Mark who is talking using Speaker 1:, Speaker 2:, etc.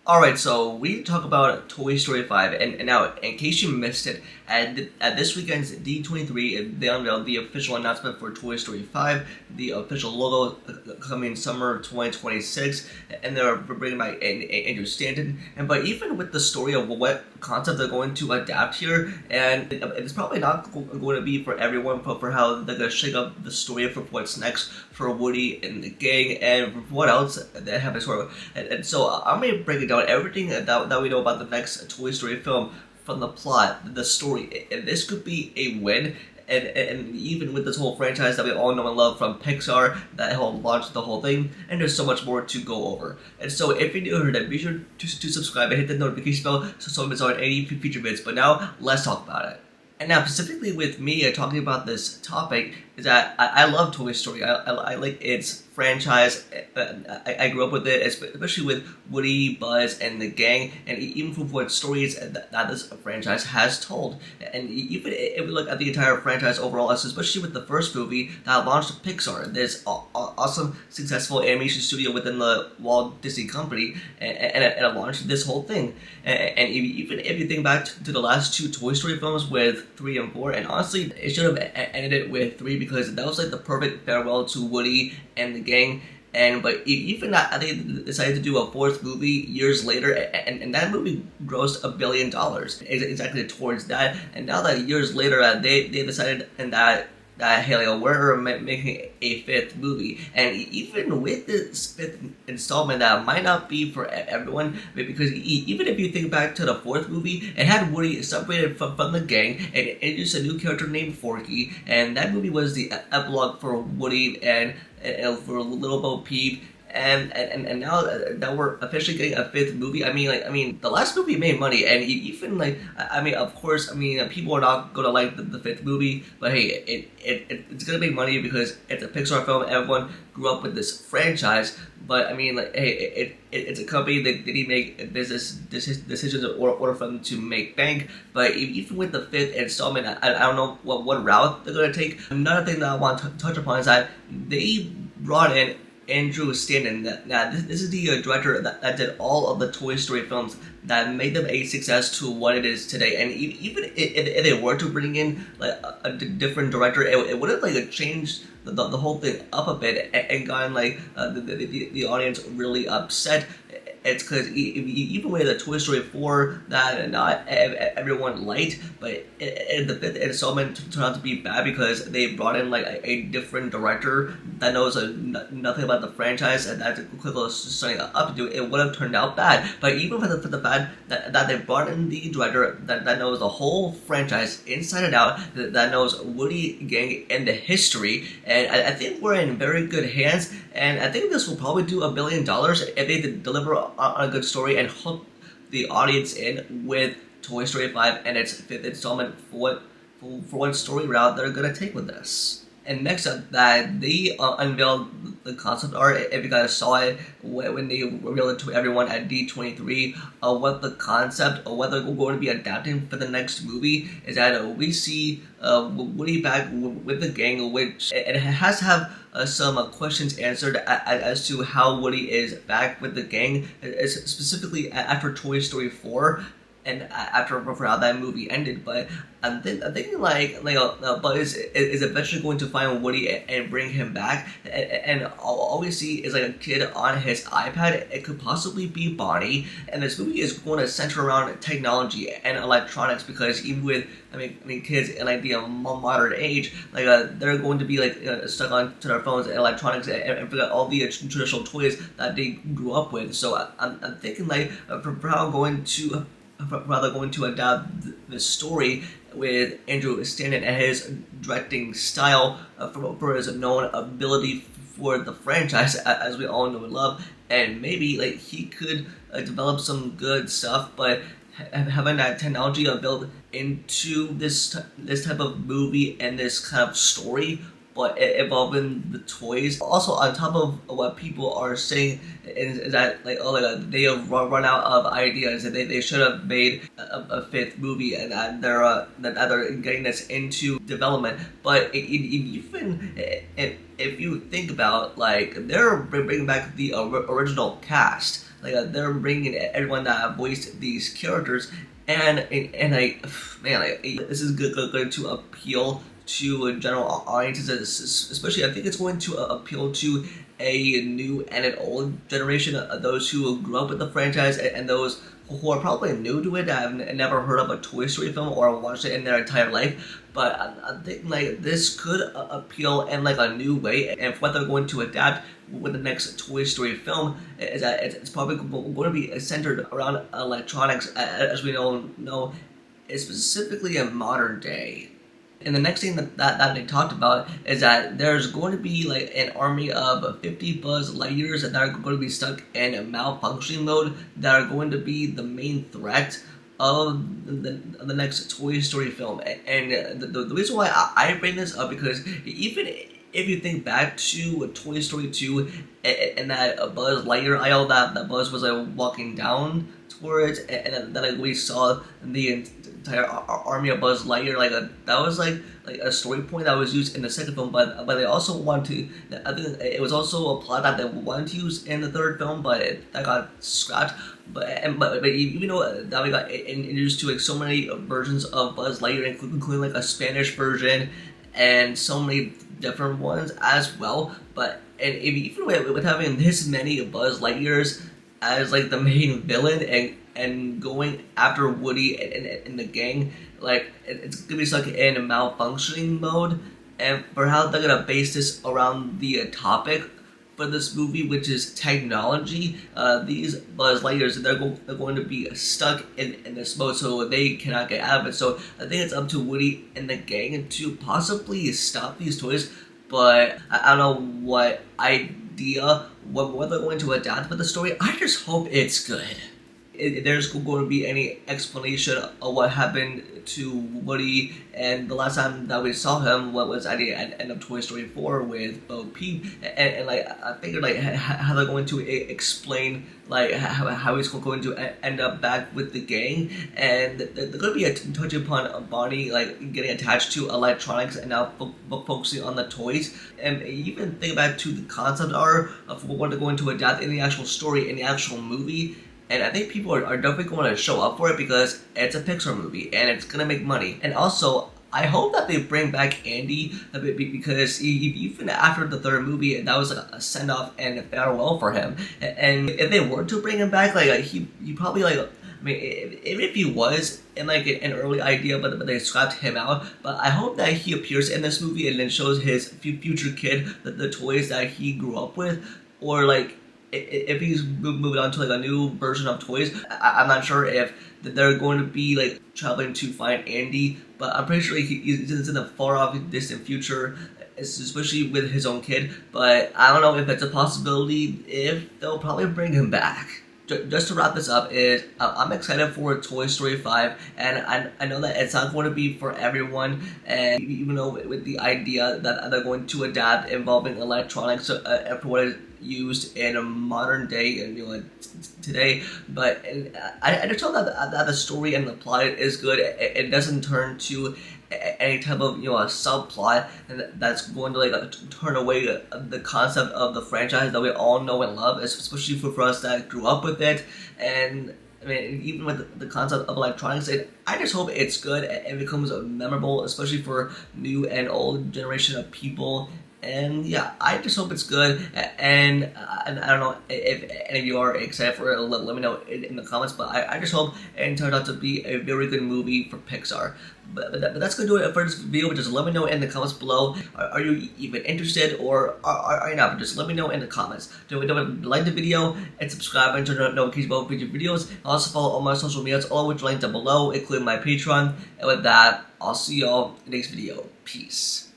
Speaker 1: Alright, so we need to talk about Toy Story 5, and now, in case you missed it, at this weekend's D23, they unveiled the official announcement for Toy Story 5, the official logo coming summer 2026, and they're bringing back Andrew Stanton, but even with the story of what concept they're going to adapt here, and it's probably not going to be for everyone, but for how they're going to shake up the story for what's next for Woody and the gang, and for what else they have in store. And so I'm going to break it down everything that we know about the next Toy Story film, from the plot, the story, and this could be a win. And even with this whole franchise that we all know and love from Pixar, that helped launch the whole thing, and there's so much more to go over. And so if you're new here, then be sure to subscribe and hit the notification bell so you don't miss out on any future vids. But now, let's talk about it. And now, specifically with me talking about this topic, is that I love Toy Story. I like its franchise. I grew up with it, especially with Woody, Buzz, and the gang, and even from what stories that this franchise has told. And even if we look at the entire franchise overall, especially with the first movie that launched Pixar, this awesome, successful animation studio within the Walt Disney Company, and it launched this whole thing. And even if you think back to the last two Toy Story films with 3 and 4, and honestly, it should have ended it with 3 because that was like the perfect farewell to Woody and the gang. But even that, I think they decided to do a 4th movie years later, and that movie grossed $1 billion exactly towards that. And now that years later, they decided that hey, like, we're making a 5th movie, and even with this 5th installment, that might not be for everyone, because even if you think back to the 4th movie, it had Woody separated from the gang and introduced a new character named Forky, and that movie was the epilogue for Woody and for Little Bo Peep. And now that we're officially getting a 5th movie, I mean, the last movie made money, and even of course, people are not gonna like the 5th movie, but hey, it's gonna make money because it's a Pixar film. Everyone grew up with this franchise, but hey, it's a company that they need to make business decisions in order for them to make bank. But even with the 5th installment, I don't know what route they're gonna take. Another thing that I want to touch upon is that they brought in Andrew Stanton. Now, this is the director that did all of the Toy Story films that made them a success to what it is today. And even if they were to bring in like a different director, it would have like changed the whole thing up a bit and gotten like the audience really upset. It's because even with the Toy Story 4 that not everyone liked, but the 5th installment turned out to be bad because they brought in like a different director that knows nothing about the franchise, and that's quickly starting up to do it. It would have turned out bad. But even for the fact that they brought in the director that knows the whole franchise inside and out, that knows Woody, gang, and the history, and I think we're in very good hands. And I think this will probably do $1 billion if they deliver on a good story and hook the audience in with Toy Story 5 and its 5th installment for what story route they're gonna take with this. And next up, that they unveiled the concept art. If you guys saw it when they revealed it to everyone at D23, what the concept or what they're going to be adapting for the next movie is that we see Woody back with the gang, which it has to have some questions answered as to how Woody is back with the gang, specifically after Toy Story 4. And after how that movie ended, but I'm thinking Buzz is eventually going to find Woody and bring him back, and all we see is like a kid on his iPad. It could possibly be Bonnie, and this movie is going to center around technology and electronics, because even with kids in like the modern age, they're going to be stuck onto their phones and electronics and forget all the traditional toys that they grew up with. So I'm thinking for how going to adapt the story with Andrew Stanton and his directing style for his known ability for the franchise, as we all know and love. And maybe he could develop some good stuff, but having that technology built into this type of movie and this kind of story, but involving the toys. Also, on top of what people are saying is that they have run out of ideas, and they should have made a 5th movie, and that they're getting this into development. But even if you think about they're bringing back the original cast. they're bringing everyone that voiced these characters, and like, man, like, this is going to appeal to general audiences, especially I think it's going to appeal to a new and an old generation of those who grew up with the franchise, and those who are probably new to it, that have never heard of a Toy Story film or watched it in their entire life. But I think like this could appeal in like a new way, and what they're going to adapt with the next Toy Story film is that it's probably going to be centered around electronics, as we know, specifically in modern day. And the next thing that they talked about is that there's going to be like an army of 50 Buzz Lightyears that are going to be stuck in a malfunctioning mode, that are going to be the main threat of the next Toy Story film. And the reason why I bring this up, because even if you think back to Toy Story 2 and that Buzz Lightyear aisle that Buzz was like walking down towards, and then like we saw the entire army of Buzz Lightyear, that was like a story point that was used in the second film, but they also wanted to, I think it was also a plot that they wanted to use in the third film, but that got scrapped. But even though that we got introduced to like so many versions of Buzz Lightyear, including like a Spanish version and so many different ones as well. But and even with having this many Buzz Lightyears as like the main villain, and going after Woody and the gang, like it's gonna be stuck in a malfunctioning mode. And for how they're gonna base this around the topic for this movie, which is technology, these Buzz Lightyears, they're going to be stuck in this mode, so they cannot get out of it. So I think it's up to Woody and the gang to possibly stop these toys, but I don't know what idea, what they're going to adapt with the story. I just hope it's good. If there's going to be any explanation of what happened to Woody, and the last time that we saw him, what was at the end of Toy Story 4 with Bo Peep, and like I figured like how they're going to explain like how he's going to end up back with the gang, and they're going to be touching upon Bonnie like getting attached to electronics and now focusing on the toys, and even think back to the concept art of what they're going to adapt in the actual story, in the actual movie. And I think people are definitely going to show up for it because it's a Pixar movie and it's going to make money. And also, I hope that they bring back Andy a bit, because even after the third movie, that was like a send-off and a farewell for him. And if they were to bring him back, like he probably like, I mean, if he was in like an early idea, but they scrapped him out. But I hope that he appears in this movie and then shows his future kid the toys that he grew up with, or like, if he's moving on to like a new version of toys. I'm not sure if they're going to be like traveling to find Andy, but I'm pretty sure he's in a far off distant future, especially with his own kid. But I don't know if it's a possibility, if they'll probably bring him back. Just to wrap this up, is I'm excited for Toy Story 5, and I know that it's not going to be for everyone, and even though with the idea that they're going to adapt involving electronics for what is used in a modern day and today, but I just hope that the story and the plot is good. It doesn't turn to any type of a subplot that's going to like turn away the concept of the franchise that we all know and love, especially for us that grew up with it. And I mean, even with the concept of electronics, I just hope it's good and becomes memorable, especially for new and old generation of people. And yeah, I just hope it's good, and I don't know if any of you are excited for it. Let me know in the comments, but I just hope it turns out to be a very good movie for Pixar. But that's going to do it for this video. Just let me know in the comments below. Are you even interested, or are you not? But just let me know in the comments. Don't like the video and subscribe and turn on notifications about future videos. Also follow all my social medias, all of which are linked down below, including my Patreon. And with that, I'll see y'all in the next video. Peace.